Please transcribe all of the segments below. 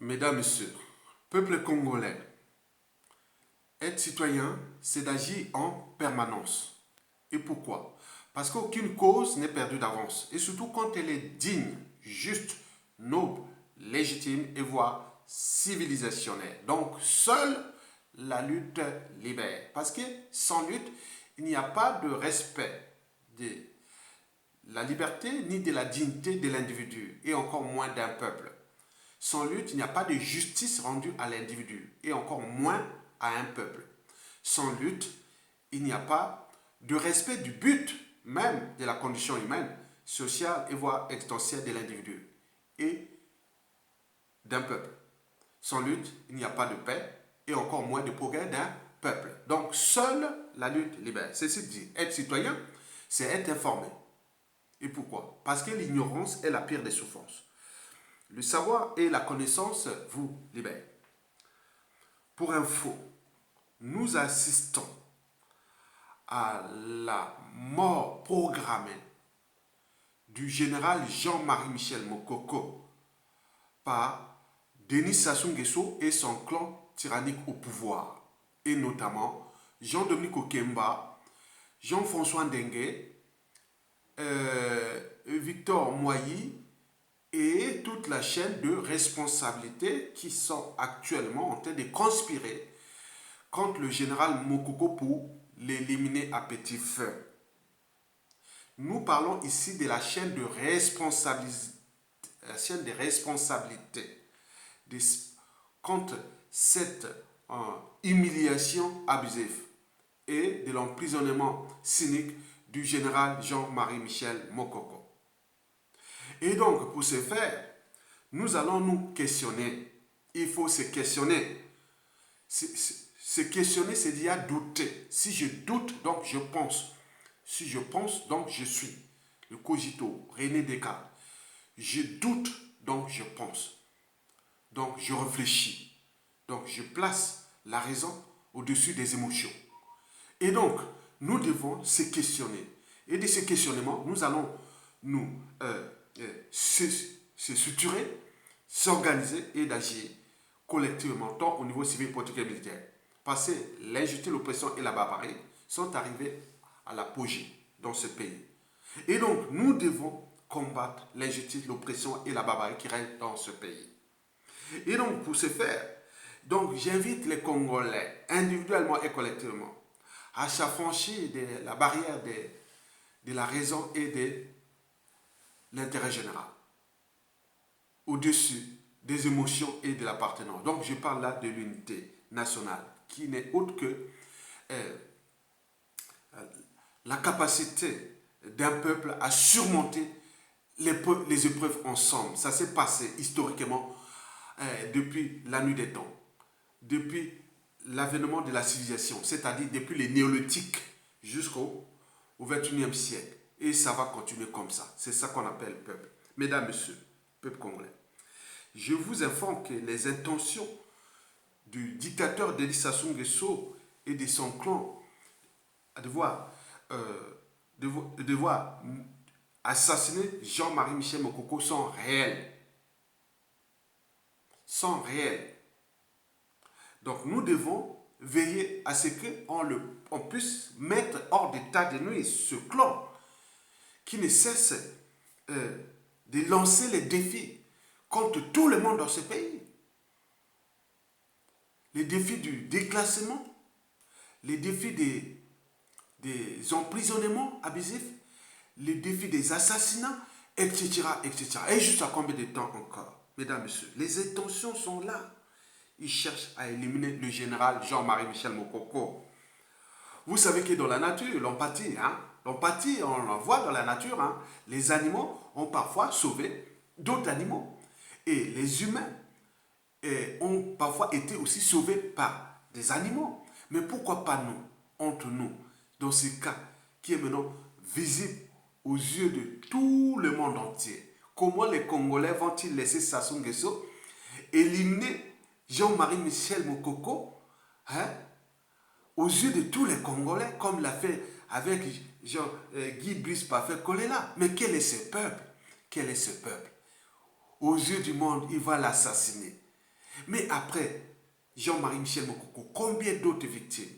Mesdames, Messieurs, peuple congolais, être citoyen, c'est d'agir en permanence. Et pourquoi? Parce qu'aucune cause n'est perdue d'avance. Et surtout quand elle est digne, juste, noble, légitime et voire civilisationnelle. Donc, seule la lutte libère. Parce que sans lutte, il n'y a pas de respect de la liberté ni de la dignité de l'individu, et encore moins d'un peuple. Sans lutte, il n'y a pas de justice rendue à l'individu, et encore moins à un peuple. Sans lutte, il n'y a pas de respect du but même de la condition humaine, sociale et voire existentielle de l'individu et d'un peuple. Sans lutte, il n'y a pas de paix et encore moins de progrès d'un peuple. Donc, seule la lutte libère. Ceci dit, être citoyen, c'est être informé. Et pourquoi? Parce que l'ignorance est la pire des souffrances. Le savoir et la connaissance vous libèrent. Pour info, nous assistons à la mort programmée du général Jean-Marie Michel Mokoko par Denis Sassou Nguesso et son clan tyrannique au pouvoir, et notamment Jean-Dominique Okemba, Jean-François Ndengue, Victor Moïse et toute la chaîne de responsabilités qui sont actuellement en train de conspirer contre le général Mokoko pour l'éliminer à petit feu. Nous parlons ici de la chaîne de responsabilité contre cette humiliation abusive et de l'emprisonnement cynique du général Jean-Marie Michel Mokoko. Et donc, pour ce faire, nous allons nous questionner. Il faut se questionner. Se questionner, c'est dire douter. Si je doute, donc je pense. Si je pense, donc je suis. Le cogito, René Descartes. Je doute, donc je pense. Donc je réfléchis. Donc je place la raison au-dessus des émotions. Et donc, nous devons se questionner. Et de ce questionnement, nous allons nous se structurer, s'organiser et d'agir collectivement, tant au niveau civil, politique et militaire. Parce que l'injustice, l'oppression et la barbarie sont arrivés à l'apogée dans ce pays. Et donc, nous devons combattre l'injustice, l'oppression et la barbarie qui règnent dans ce pays. Et donc, pour ce faire, donc j'invite les Congolais, individuellement et collectivement, à s'affranchir de la barrière de la raison et de l'intérêt général, au-dessus des émotions et de l'appartenance. Donc, je parle là de l'unité nationale, qui n'est autre que la capacité d'un peuple à surmonter les épreuves ensemble. Ça s'est passé historiquement depuis la nuit des temps, depuis l'avènement de la civilisation, c'est-à-dire depuis les néolithiques jusqu'au XXIe siècle. Et ça va continuer comme ça. C'est ça qu'on appelle peuple. Mesdames, Messieurs, peuple congolais, je vous informe que les intentions du dictateur Denis Sassou Nguesso et de son clan devoir assassiner Jean-Marie Michel Mokoko sont réels. Sont réels. Donc nous devons veiller à ce qu'on puisse mettre hors d'état de nuire ce clan qui ne cesse de lancer les défis contre tout le monde dans ce pays. Les défis du déclassement, les défis des emprisonnements abusifs, les défis des assassinats, etc., etc. Et jusqu'à combien de temps encore? Mesdames, Messieurs, les intentions sont là. Ils cherchent à éliminer le général Jean-Marie Michel Mokoko. Vous savez que dans la nature, l'empathie, on la voit dans la nature, les animaux ont parfois sauvé d'autres animaux. Et les humains ont parfois été aussi sauvés par des animaux. Mais pourquoi pas nous, entre nous, dans ce cas qui est maintenant visible aux yeux de tout le monde entier? Comment les Congolais vont-ils laisser Sassou Nguesso éliminer Jean-Marie Michel Mokoko aux yeux de tous les Congolais, comme l'a fait avec Guy Brice Parfait Kolela? Mais quel est ce peuple? Quel est ce peuple? Aux yeux du monde, il va l'assassiner. Mais après Jean-Marie Michel Mokoko, combien d'autres victimes?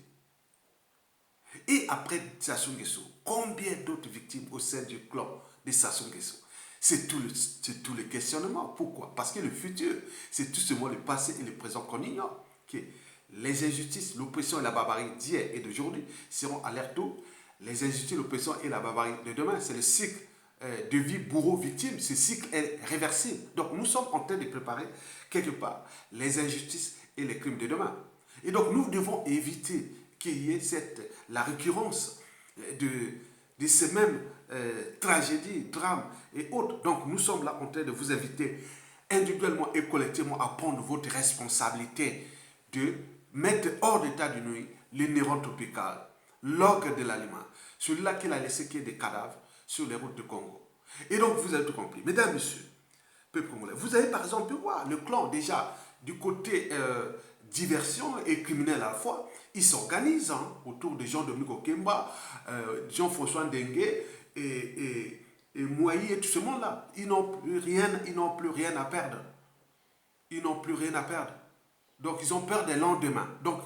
Et après Sassou Nguesso, combien d'autres victimes au sein du clan de Sassou Nguesso? C'est tout le questionnement. Pourquoi? Parce que le futur, c'est tout seulement le passé et le présent qu'on ignore. Okay. Les injustices, l'oppression et la barbarie d'hier et d'aujourd'hui seront à leur tour. Les injustices, l'oppression et la barbarie de demain, c'est le cycle de vie bourreau-victime. Ce cycle est réversible. Donc nous sommes en train de préparer quelque part les injustices et les crimes de demain. Et donc nous devons éviter qu'il y ait la récurrence de ces mêmes tragédies, drames et autres. Donc nous sommes là en train de vous inviter individuellement et collectivement à prendre votre responsabilité de mettre hors d'état de nuit le néron tropical, l'ogre de l'aliment, celui-là qui a laissé qu'il y ait des cadavres sur les routes du Congo. Et donc vous avez tout compris. Mesdames, messieurs, peuple congolais, vous avez par exemple pu voir le clan déjà du côté diversion et criminel à la fois, ils s'organisent autour de Jean-Dominique Okemba, Jean-François Ndengue et Moaï et tout ce monde-là. Ils n'ont plus rien à perdre. Ils n'ont plus rien à perdre. Donc ils ont peur des lendemains. Donc,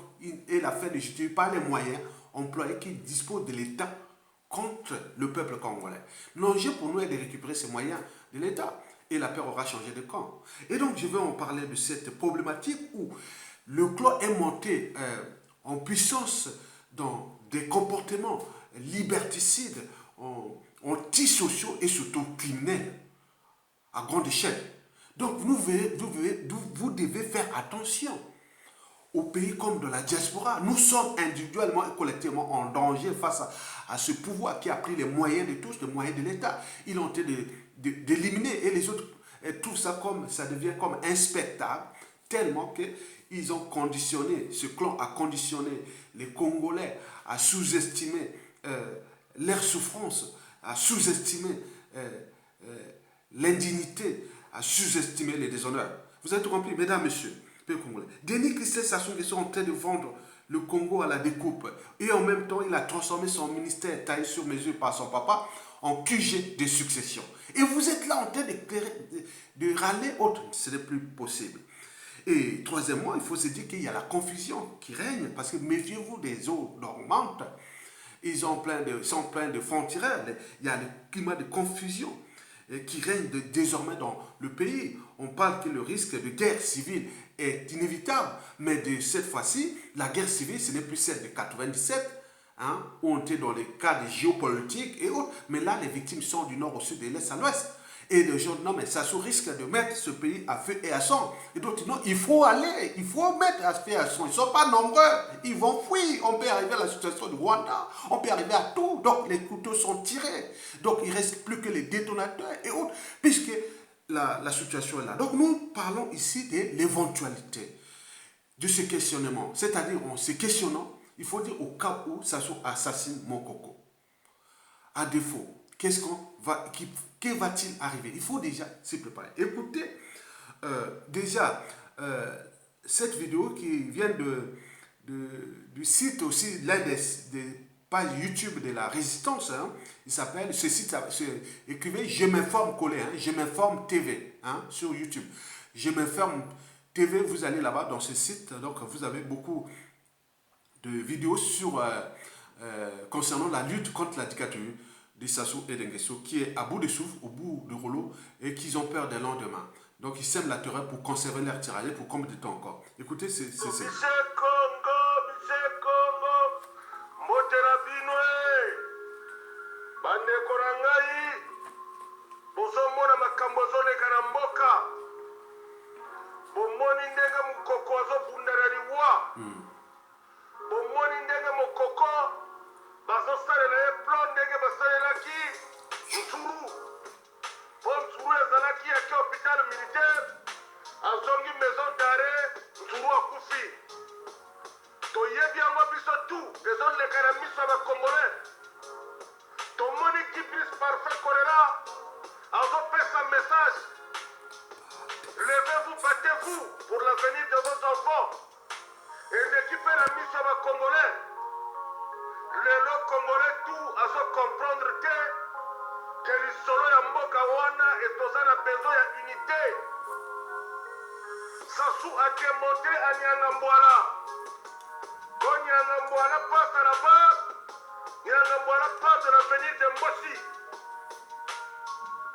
et la fin ne justifie pas les moyens employés qui disposent de l'État contre le peuple congolais. L'enjeu pour nous est de récupérer ces moyens de l'État. Et la paix aura changé de camp. Et donc je vais en parler de cette problématique où le clan est monté en puissance dans des comportements liberticides, antisociaux et surtout criminels à grande échelle. Donc vous devez faire attention aux pays comme de la diaspora. Nous sommes individuellement et collectivement en danger face à ce pouvoir qui a pris les moyens de tous, les moyens de l'État. Ils ont été d'éliminer et les autres trouvent ça comme, ça devient comme inspectable tellement qu'ils ont conditionné, ce clan a conditionné les Congolais à sous-estimer leur souffrance, à sous-estimer l'indignité, à sous-estimer les déshonneurs. Vous avez tout compris, mesdames, messieurs, peuple congolais. Denis Christel Sassou Nguesso est en train de vendre le Congo à la découpe. Et en même temps, il a transformé son ministère taillé sur mesure par son papa en QG de succession. Et vous êtes là en train de râler autre. Ce n'est plus possible. Et troisièmement, il faut se dire qu'il y a la confusion qui règne. Parce que méfiez-vous des eaux dormantes. Ils sont pleins de francs-tireurs. Il y a le climat de confusion qui règne désormais dans le pays. On parle que le risque de guerre civile est inévitable, mais de cette fois-ci, la guerre civile, ce n'est plus celle de 97, où on était dans les cas de géopolitique et autres, mais là, les victimes sont du nord au sud, de l'est à l'ouest. Et les gens, non, mais ça risque de mettre ce pays à feu et à sang. Et d'autres, non, il faut mettre à feu et à sang. Ils ne sont pas nombreux, ils vont fuir. On peut arriver à la situation du Rwanda, on peut arriver à tout. Donc, les couteaux sont tirés. Donc, il ne reste plus que les détonateurs et autres, puisque la situation est là. Donc, nous parlons ici de l'éventualité de ce questionnement. C'est-à-dire, en se questionnant, il faut dire au cas où Sassou assassine Mokoko. À défaut, que va-t-il arriver? Il faut déjà se préparer. Écoutez, cette vidéo qui vient du site aussi, l'un des pages YouTube de la résistance, il s'appelle, ce site, écrivez Je m'informe collé, Je m'informe TV, sur YouTube. Je m'informe TV, vous allez là-bas dans ce site, donc vous avez beaucoup de vidéos concernant la lutte contre la dictature de Sassou et Nguesso, qui est à bout de souffle, au bout du rouleau, et qu'ils ont peur des lendemains. Donc ils sèment la terreur pour conserver leur tiraillé pour combien de temps encore? Écoutez, c'est... Levez-vous, battez-vous pour l'avenir de vos enfants. Et l'équipe la mise à Congolais. Le Congolais tout à se comprendre que le solo ya mboka wana et tozana besoin ya unité. Sassou a démontré à Nyangambouala. Quand Nyangambouala passe à la barre, Nyangambouala parle de l'avenir de Mbossi.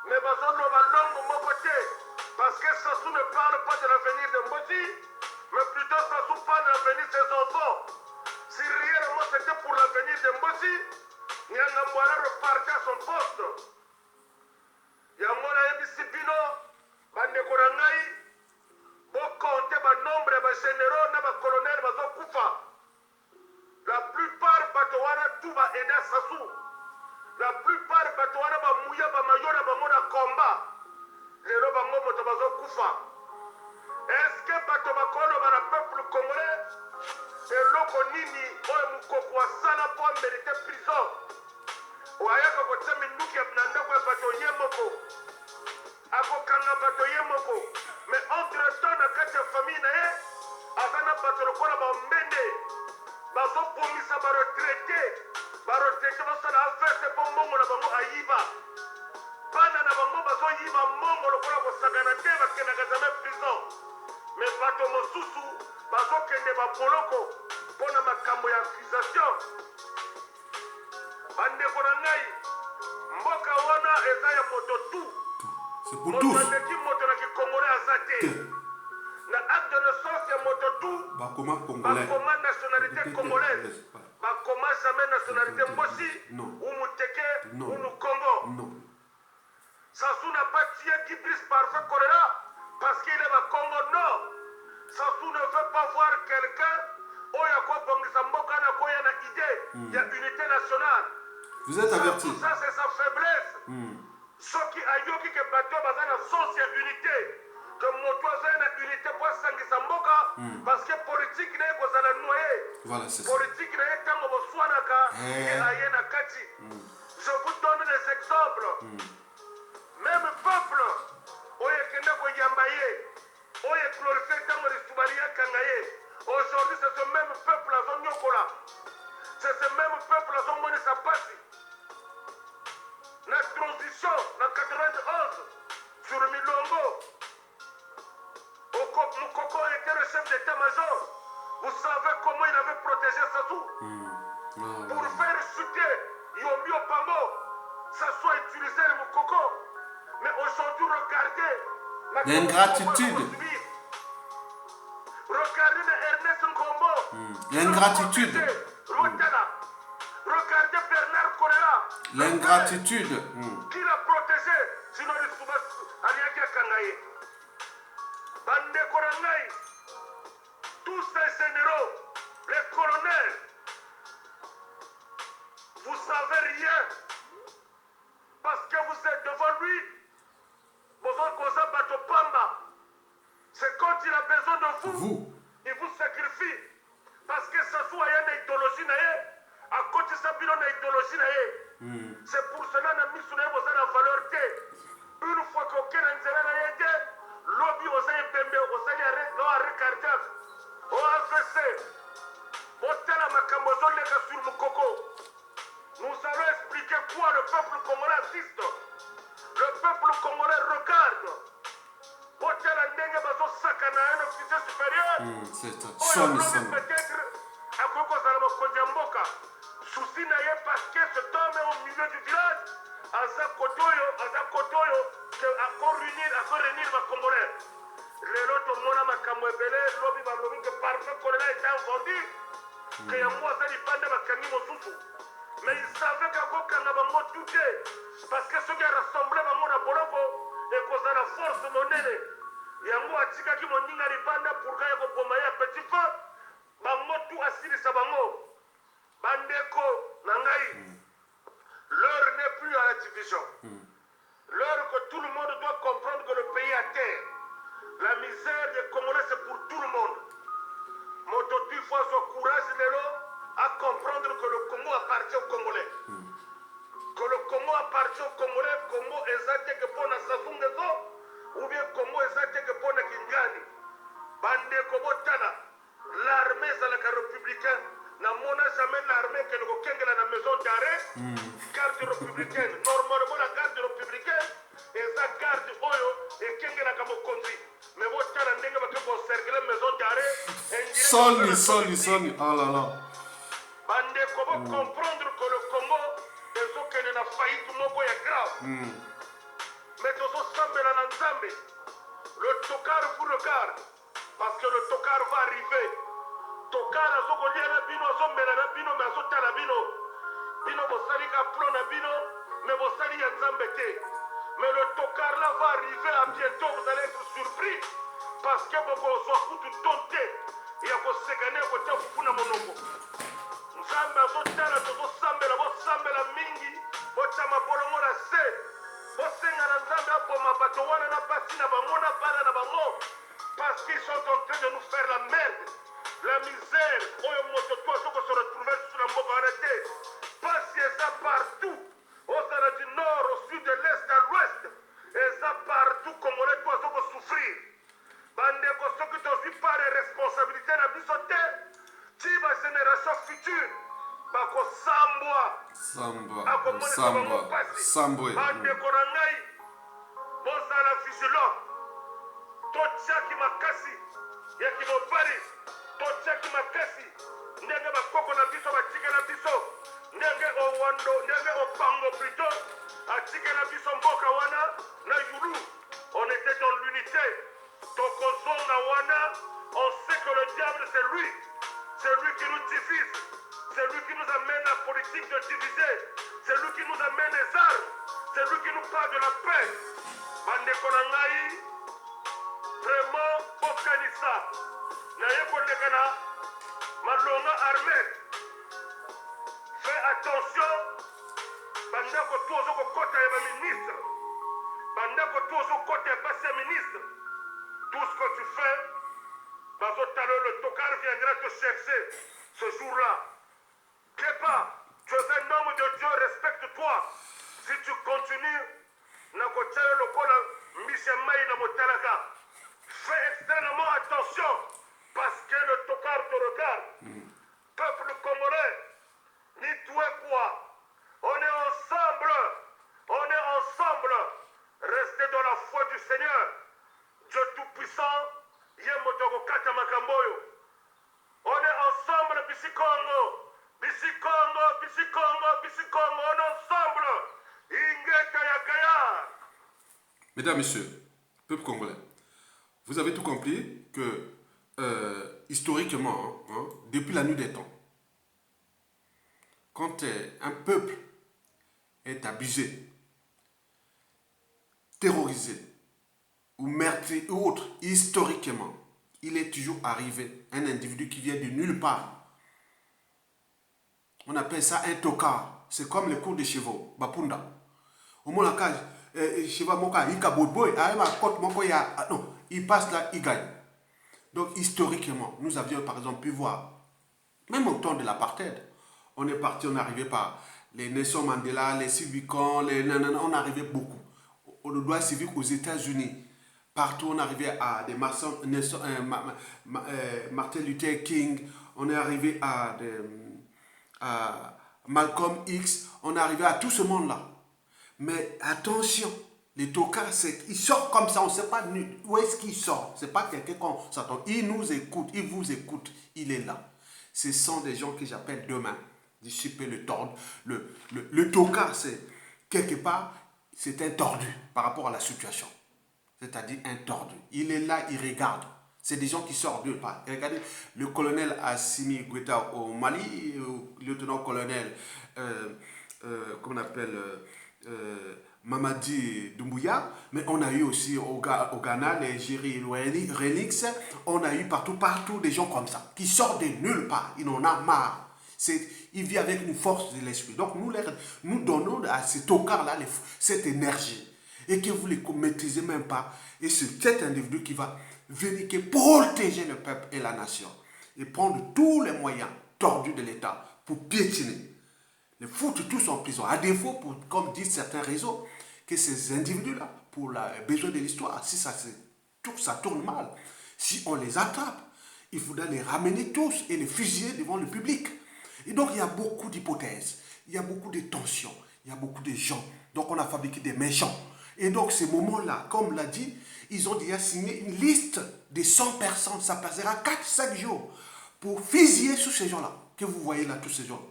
Mais Bazon va longue mon côté. Parce que Sassou ne parle pas de l'avenir de Mbossi, mais plutôt Sassou parle de l'avenir de ses enfants. Si réellement c'était pour l'avenir de Mbossi, Nyangambouala repartait à son poste. Yamona Ebisi Bino, Bandekorangai, Bokonte, nombre de généraux, de colonels, de Koufa. La plupart Batouana, tout va aider à Sassou. La plupart Batouana, Mouya, Mayona, Bamona combat. Les Robango, Motobazo Koufa. Est-ce que Batobakolo, le peuple congolais, et Lokonini, Oemukoko, Sala, pour mériter prison? Oyaka kotsemi nduki abnanda kwa bato yemoko. Akokanga bato yemoko. Mais entre temps na kati ya famille na ye, azana bato lokola bambende. Bazo pomisa ba retraité. Ba retraité basala affaire po mbongo na bango ayiba. Bana na bango bazo yiba mbongo lokola kosagana te bakendaka jamais prison. Mais bato mosusu bazo kende ba poloko mpona makambo ya accusation. Bandeko na ngai, mboka wana eza ya moto tu. C'est pour tous. Moto andeki moto na kikongolais aza te. Na acte de naissance ya moto tu. Bakoma congolais. Bakoma nationalité congolaise. Bakoma jamais nationalité Mbossi. Ou Muteke. Ou Mukongo. Non. Sassou n'a pas tué Kibris Parfait Choléra parce qu'il est au Congo. Non. Sassou ne veut pas voir quelqu'un. Oya kwa bongisa mboka na koya na idée. Il y a unité nationale. Vous êtes avertis. Tout ça, c'est sa faiblesse. Ce qui a yoki que bateau bazana sens et unité. Que mon toit a unité pour sangisa mboka. Parce que politique n'est pas à la noyer. Voilà, c'est ça. Politique n'est pas à Botswanaka et à Yenakati. Je vous donne des exemples. Même peuple, oye Kendako Yambaye, oye glorifié Tango de Soubaria Kangaye. Aujourd'hui, c'est ce même peuple à son Nyokola. C'est ce même peuple à son Mone Sapasi. La transition, en 91, sur Milongo, Moukoko était le chef d'état-major. Vous savez comment il avait protégé Sassou pour faire chuter Yomi Opango. Sassou a utilisé le Moukoko. Mais aujourd'hui, regardez l'ingratitude. Regardez Ernest Ngombo. L'ingratitude. Regardez Bernard Correa. L'ingratitude. Qui l'a protégé? Sinon, il se passe à Niakia Kangaye. Bande Korangaï. Tous ces généraux, les colonels, vous savez rien. Parce que vous êtes devant lui. C'est quand il a besoin de vous, il vous sacrifie. Parce que Sassou a une idéologie, à côté de sa bilan, une idéologie. C'est pour cela que nous avons la valeur. Une fois qu'aucun intérêt n'a été, lobby aux AFP, aux arrêts cardiaques, au AVC, au tel à Makambozo, les gars sur Moukoko. Nous allons expliquer quoi le peuple congolais assiste. Le peuple congolais regarde. Hôtel Ndenge bazo sakana un officier supérieur. C'est ça. Peut-être à Koko Zalamo Kondjamboka. Souci n'a pas parce que cet homme est au milieu du village. Aza Kotoyo, que à réunir ma Congolais. Le lot de Mona Makamwebele, lobby va lobby que parfait Congolais était vendu. Que ya moi ça lui panda Makangi Mosusu. Mais il savait qu'à Koko Nabango tout est. Parce que ceux qui a rassemblé Mamona Boloko. Et cause de la force monnaie, yango atika ki moninga libanda pour kaya ko bomaya petit feu, bango tout asili sa bango. Bandeko nangai. L'heure n'est plus à la division. L'heure que tout le monde doit comprendre que le pays est à terre. La misère des Congolais c'est pour tout le monde. Mototu faut son courage à comprendre que le Congo appartient aux Congolais. Que le Congo appartient aux Congolais, Congo exact que pour la Sassou ou bien Congo exact que pour la Kingani. Bande Kobotana, l'armée c'est la républicaine. N'a jamais l'armée que nous avons la maison d'arrêt, garde républicaine. Normalement la garde républicaine, et sa garde Oyo et Kengela Kamokondi. Mais votre talent n'est pas que pour servir. Soni. Oh là là. Bande comment comprendre que le Congo est ce qu'il n'a faillite moko ya grave. Mais tozo sambela na nzambe. Le tokar vous regarde parce que le tokar va arriver. Tokar azokolia na bino azomela na bino mais azotala bino. Bino bosali ka plan na bino mais bosali ya nzambe te. Mais le tokar là va arriver à bientôt, vous allez être surpris parce que boko zokutu tonte ya kosekane kotia fufuna monoko. Nzambe azotala tozosambela bosambela mingi botia mabolongo na se bosenga na nzambe aboma bato wana na basi na bango na bana na bango parce qu'ils sont en train de nous faire la merde, la misère oyo moto to azoko se retrouver sur la mboka wana te. Pasi eza partout ozala du nord au sud de l'est à l'ouest eza partout congolais to azoko souffrir. Bandeko soki tozwi pas de responsabilité na biso te ti ba génération future bakosambwa akomonisa bango pasi. Bandeko na ngai bozala vigilant totiaki makasi ya kimobali totiaki makasi ndenge bakoko na biso batikela biso ndenge owando ndenge opango plutôt atikela biso mboka wana na yulu. On était dans l'unité tokozonga wana. On sait que le diable c'est lui qui nous divise, c'est lui qui nous amène la politique de diviser, c'est lui qui nous amène les armes, c'est lui qui nous parle de la paix. Bandeko na ngai vraiment bokanisa naye kolekana malonga armée. Fais attention bandeko tozo kokota ya ministre, bandeko tozo kota ya basi ya ministre. Tout ce que tu fais, le tocard viendra te chercher ce jour-là. Kepa, tu es un homme de Dieu, respecte-toi. Si tu continues, fais extrêmement attention parce que le tocard te regarde. Peuple congolais, ni toi quoi, on est ensemble. Restez dans la foi du Seigneur. Dieu Tout-Puissant, Yemotoko Kata Makamboyo. On est ensemble, Bisikongo. On est ensemble. Ingeta Yakaya. Mesdames, Messieurs, peuple congolais, vous avez tout compris que historiquement, depuis la nuit des temps, quand un peuple est abusé, terrorisé ou meurtri ou autre, historiquement, il est toujours arrivé un individu qui vient de nulle part. On appelle ça un tocard. C'est comme les cours de chevaux, Bapunda. Au moins, la cage, cheval moka, il kabotboy, non, il passe là, il gagne. Donc, historiquement, nous avions par exemple pu voir, même au temps de l'apartheid, on est parti, on est arrivé par les Nelson Mandela, les Civicans, on arrivait beaucoup. Au droit civique aux États-Unis, partout on arrivait à des Martin Luther King, on est arrivé à Malcolm X, on est arrivé à tout ce monde-là. Mais attention, les tocards, ils sortent comme ça, on ne sait pas où est-ce qu'ils sortent. Ce n'est pas quelqu'un qu'on s'attend. Il nous écoute, il vous écoute, il est là. Ce sont des gens que j'appelle demain, disciple le tordre. Le tocard, c'est quelque part, c'est un tordu par rapport à la situation. C'est-à-dire un tordu. Il est là, il regarde. C'est des gens qui sortent de part. Regardez, le colonel Assimi Goïta au Mali, le lieutenant-colonel, comment on appelle, Mamadi Doumbouya, mais on a eu aussi au Ghana, les Jerry Relix, on a eu partout des gens comme ça, qui sortent de nulle part, ils en ont marre. Il vit avec une force de l'esprit. Donc nous donnons à ces tocards-là cette énergie, et que vous ne les maîtrisez même pas, et c'est cet individu qui va venir qui protéger le peuple et la nation, et prendre tous les moyens tordus de l'État pour piétiner. Les foutre tous en prison. À défaut, comme disent certains réseaux, que ces individus-là, pour le besoin de l'histoire, si ça tourne mal, si on les attrape, il faudra les ramener tous et les fusiller devant le public. Et donc, il y a beaucoup d'hypothèses, il y a beaucoup de tensions, il y a beaucoup de gens. Donc, on a fabriqué des méchants. Et donc, ces moments-là, comme l'a dit, ils ont déjà signé une liste de 100 personnes. Ça passera 4-5 jours pour fusiller tous ces gens-là, que vous voyez là, tous ces gens-là.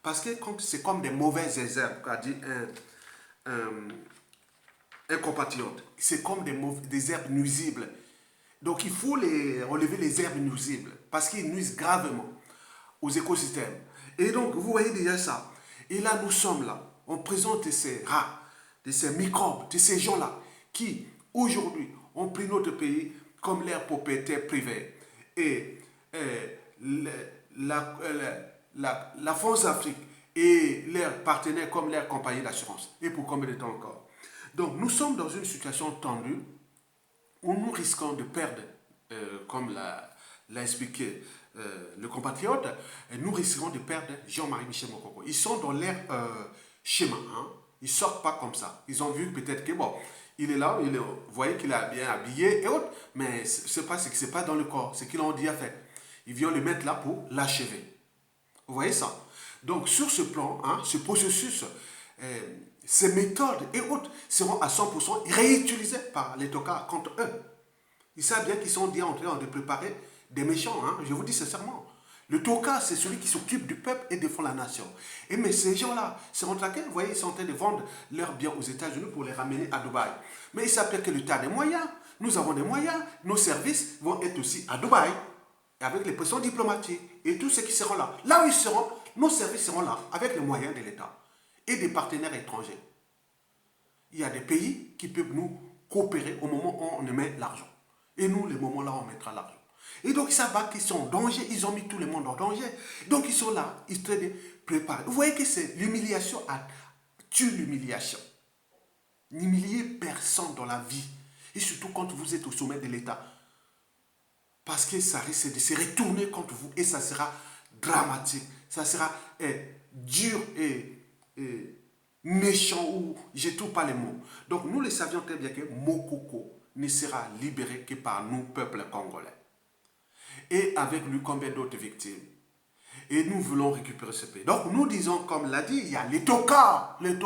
Parce que c'est comme des mauvaises herbes, qu'a dit un compatriote. C'est comme des herbes nuisibles. Donc il faut relever les herbes nuisibles, parce qu'ils nuisent gravement aux écosystèmes. Et donc, vous voyez déjà ça. Et là, nous sommes là. On présente ces rats, de ces microbes, de ces gens-là, qui, aujourd'hui, ont pris notre pays comme leur propriétaire privé. Et la France Afrique et leurs partenaires comme leurs compagnies d'assurance. Et pour combien de temps encore? Donc, nous sommes dans une situation tendue où nous risquons de perdre, comme l'a expliqué le compatriote, nous risquons de perdre Jean-Marie Michel Mokoko. Ils sont dans leur schéma. Hein? Ils ne sortent pas comme ça. Ils ont vu peut-être que, bon, il est là, vous voyez qu'il est bien habillé et autres, mais ce n'est pas ce qui se passe dans le corps, ce qu'ils ont dit à faire. Ils viennent le mettre là pour l'achever. Vous voyez ça? Donc, sur ce plan, hein, ce processus, ces méthodes et autres seront à 100% réutilisées par les tocards contre eux. Ils savent bien qu'ils sont déjà en train de préparer des méchants, hein, je vous dis sincèrement. Le tocard, c'est celui qui s'occupe du peuple et défend la nation. Et mais ces gens-là seront traqués, vous voyez, ils sont en train de vendre leurs biens aux États-Unis pour les ramener à Dubaï. Mais ils savent que l'État a des moyens. Nous avons des moyens. Nos services vont être aussi à Dubaï, avec les pressions diplomatiques et tous ceux qui seront là. Là où ils seront, nos services seront là, avec les moyens de l'État et des partenaires étrangers. Il y a des pays qui peuvent nous coopérer au moment où on met l'argent. Et nous, le moment là, on mettra l'argent. Et donc, ils savent qu'ils sont en danger. Ils ont mis tout le monde en danger. Donc, ils sont là. Ils se préparent. Vous voyez que c'est l'humiliation tue l'humiliation. N'humiliez personne dans la vie. Et surtout quand vous êtes au sommet de l'État. Parce que ça risque de se retourner contre vous. Et ça sera dramatique. Ça sera dur et méchant. Ou je ne trouve pas les mots. Donc, nous le savions très bien que Mokoko ne sera libéré que par nous, peuple congolais. Et avec lui, combien d'autres victimes. Et nous voulons récupérer ce pays. Donc nous disons, comme l'a dit, il y a les tocards, le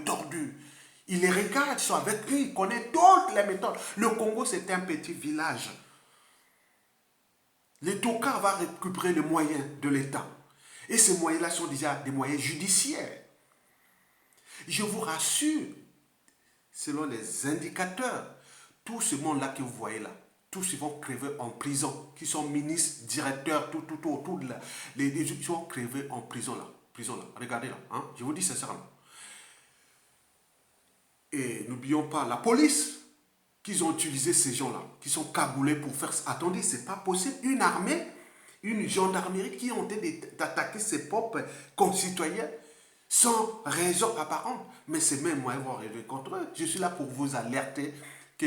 tordu. Il les regarde, ils sont avec lui, il connaît toutes les méthodes. Le Congo, c'est un petit village. Les tocards vont récupérer les moyens de l'État. Et ces moyens-là sont déjà des moyens judiciaires. Je vous rassure, selon les indicateurs, tout ce monde-là que vous voyez là, tous ils vont crever en prison, qui sont ministres, directeurs, tout autour de là. Ils vont crever en prison là. Regardez là, hein? Je vous dis sincèrement. Et n'oublions pas la police, qu'ils ont utilisé ces gens-là, qui sont cagoulés pour faire... Attendez, c'est pas possible. Une armée, une gendarmerie qui ont été d'attaquer ses propres concitoyens sans raison apparente. Mais ces mêmes moyens vont arriver contre eux. Je suis là pour vous alerter que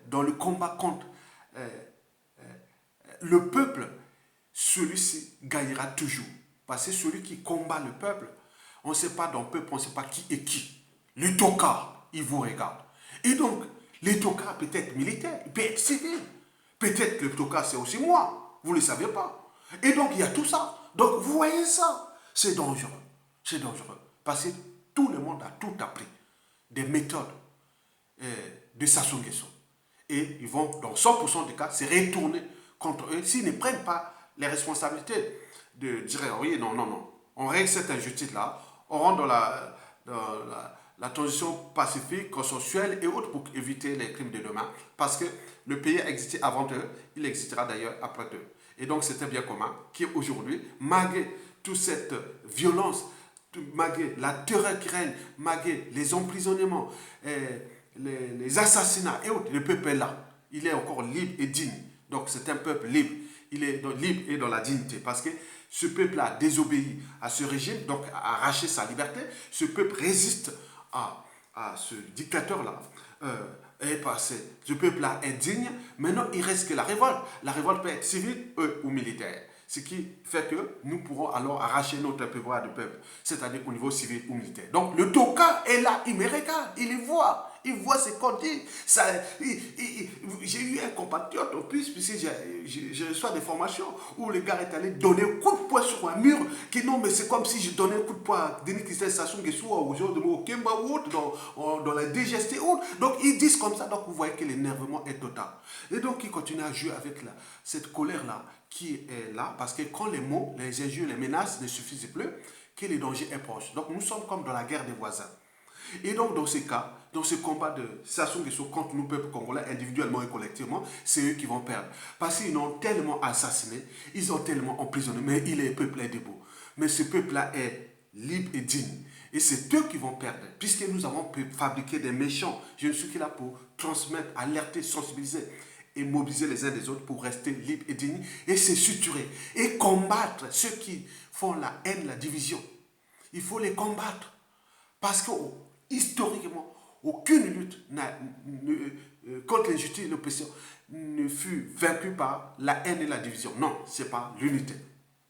dans le combat contre le peuple, celui-ci gagnera toujours. Parce que celui qui combat le peuple, on ne sait pas dans le peuple, on ne sait pas qui est qui. Le tocard, il vous regarde. Et donc, le tocard peut être militaire, il peut être civil. Peut-être que le tocard, c'est aussi moi. Vous ne le savez pas. Et donc, il y a tout ça. Donc, vous voyez ça. C'est dangereux. C'est dangereux. Parce que tout le monde a tout appris. Des méthodes de Sassou Nguesso. Et ils vont, dans 100% des cas, se retourner contre eux s'ils ne prennent pas les responsabilités de dire oui, non, on règle cette injustice-là, on rentre dans la transition pacifique, consensuelle et autres pour éviter les crimes de demain. Parce que le pays a existé avant eux, il existera d'ailleurs après eux. Et donc c'est un bien commun qui aujourd'hui, malgré toute cette violence, malgré la terreur qui règne, malgré les emprisonnements, les assassinats et autres, le peuple est là. Il est encore libre et digne. Donc c'est un peuple libre. Il est libre et dans la dignité. Parce que ce peuple a désobéi à ce régime, donc a arraché sa liberté. Ce peuple résiste à ce dictateur-là. Ce peuple-là est digne. Maintenant, il reste que la révolte. La révolte peut être civile ou militaire. Ce qui fait que nous pourrons alors arracher notre pouvoir de peuple, c'est-à-dire au niveau civil ou militaire. Donc le tocard est là, il me regarde, il y voit, Il voit ce qu'on dit. J'ai eu un compatriote en plus, puisque je reçois des formations, où le gars est allé donner un coup de poing sur un mur, qui non, mais c'est comme si je donnais un coup de poing à Denis Christel Sassou Nguesso, aux gens de Kemba ou autre, dans la DGST ou autre. Donc ils disent comme ça, donc vous voyez que l'énervement est total. Et donc ils continuent à jouer avec cette colère-là qui est là, parce que quand les mots, les injures, les menaces ne suffisent plus, que le danger est proche. Donc nous sommes comme dans la guerre des voisins. Et donc dans ces cas, dans ce combat de Sassou Nguesso contre nous, peuple congolais, individuellement et collectivement, c'est eux qui vont perdre. Parce qu'ils ont tellement assassiné, ils ont tellement emprisonné, mais le peuple est debout. Mais ce peuple-là est libre et digne. Et c'est eux qui vont perdre, puisque nous avons fabriqué des méchants. Je ne suis que là pour transmettre, alerter, sensibiliser et mobiliser les uns des autres pour rester libres et dignes et se suturer et combattre ceux qui font la haine, la division. Il faut les combattre parce que historiquement, aucune lutte contre l'injustice et l'oppression ne fut vaincue par la haine et la division. Non, c'est pas l'unité.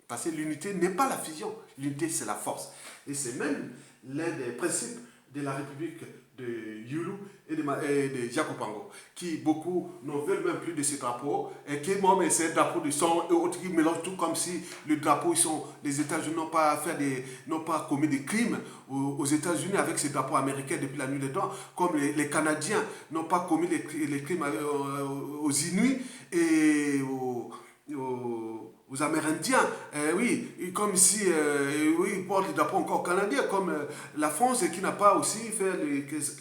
Parce que l'unité n'est pas la fusion. L'unité, c'est la force. Et c'est même l'un des principes de la République de Yulu et de Jacopango, qui beaucoup n'en veulent même plus de ces drapeaux, et qui moi, mais c'est drapeau de sang et autres qui mélangent tout comme si le drapeau, les États-Unis n'ont pas commis des crimes aux États-Unis avec ces drapeaux américains depuis la nuit des temps, comme les Canadiens n'ont pas commis les crimes aux Inuits et aux Amérindiens, oui, comme ici, oui, ils portent les drapeaux encore canadiens, comme la France qui n'a pas aussi fait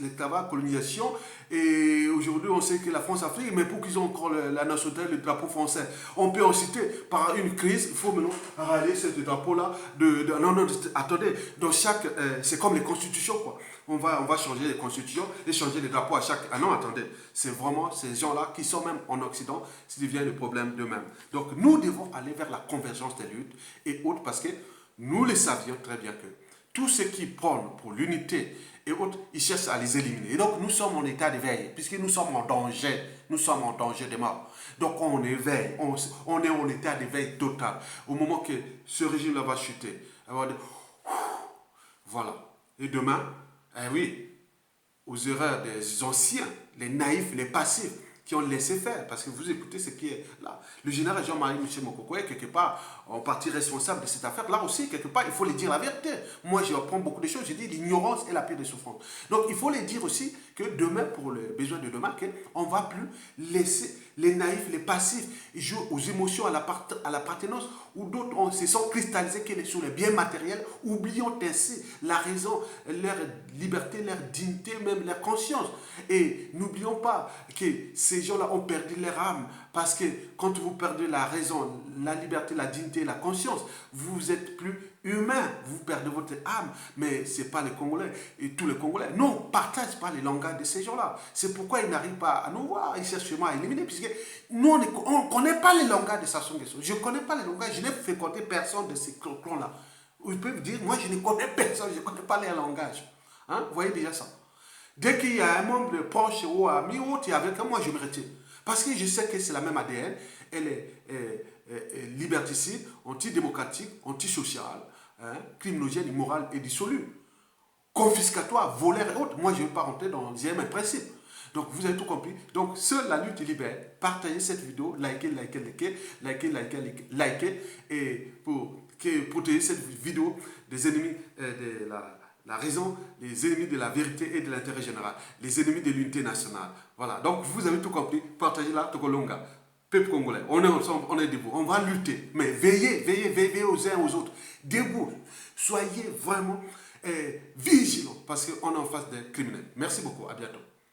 l'esclavage, colonisation, et aujourd'hui on sait que la France a fait, mais pour qu'ils ont encore la nationalité, le drapeau français, on peut en citer par une crise, il faut maintenant rallier ce drapeau-là, non, attendez, dans chaque, c'est comme les constitutions, quoi. On va changer les constitutions et changer les drapeaux à chaque... Ah non, attendez, c'est vraiment ces gens-là qui sont même en Occident, ça devient le problème d'eux-mêmes. Donc nous devons aller vers la convergence des luttes et autres parce que nous le savions très bien que tous ceux qui prônent pour l'unité et autres, ils cherchent à les éliminer. Et donc nous sommes en état d'éveil, puisque nous sommes en danger de mort. Donc on éveille, on est en état d'éveil total. Au moment que ce régime-là va chuter, on va dire, voilà. Et demain, eh oui, aux erreurs des anciens, les naïfs, les passifs, qui ont laissé faire, parce que vous écoutez ce qui est là. Le général Jean-Marie Michel Mokoko est quelque part en partie responsable de cette affaire. Là aussi, quelque part, il faut les dire la vérité. Moi, je apprends beaucoup de choses. Je dis l'ignorance est la pire des souffrances. Donc, il faut les dire aussi que demain, pour les besoins de demain, on ne va plus laisser les naïfs, les passifs jouer aux émotions, à l'appartenance, ou d'autres se sont cristallisés sur les biens matériels, oubliant ainsi la raison, leur liberté, leur dignité, même leur conscience. Et n'oublions pas que ces gens-là ont perdu leur âme, parce que quand vous perdez la raison, la liberté, la dignité, la conscience, vous êtes plus humain, vous perdez votre âme, mais ce n'est pas les Congolais et tous les Congolais. Non, on ne partage pas les langages de ces gens-là. C'est pourquoi ils n'arrivent pas à nous voir, ils cherchent à éliminer, puisque nous, on ne connaît pas les langages de Sassou Nguesso. Je ne connais pas les langages, je n'ai fréquenté personne de ces clans-là. Ils peuvent dire, moi je ne connais personne, je ne connais pas les langages. Hein? Vous voyez déjà ça. Dès qu'il y a un membre de proche ou ami ou autre, avec moi je me retire. Parce que je sais que c'est la même ADN, elle est liberticide, antidémocratique, antisociale, hein, criminogène, immorale et dissolue. Confiscatoire, voleur et autres. Moi, je ne vais pas rentrer dans mes principes. Donc, vous avez tout compris. Donc, seule la lutte libère. Partagez cette vidéo, likez. Et pour protéger cette vidéo des ennemis de la raison, les ennemis de la vérité et de l'intérêt général, les ennemis de l'unité nationale. Voilà. Donc, vous avez tout compris. Partagez-la, Tokolonga. Peuple congolais, on est ensemble, on est debout, on va lutter, mais veillez aux uns aux autres, debout, soyez vraiment vigilants, parce qu'on est en face des criminels. Merci beaucoup, à bientôt.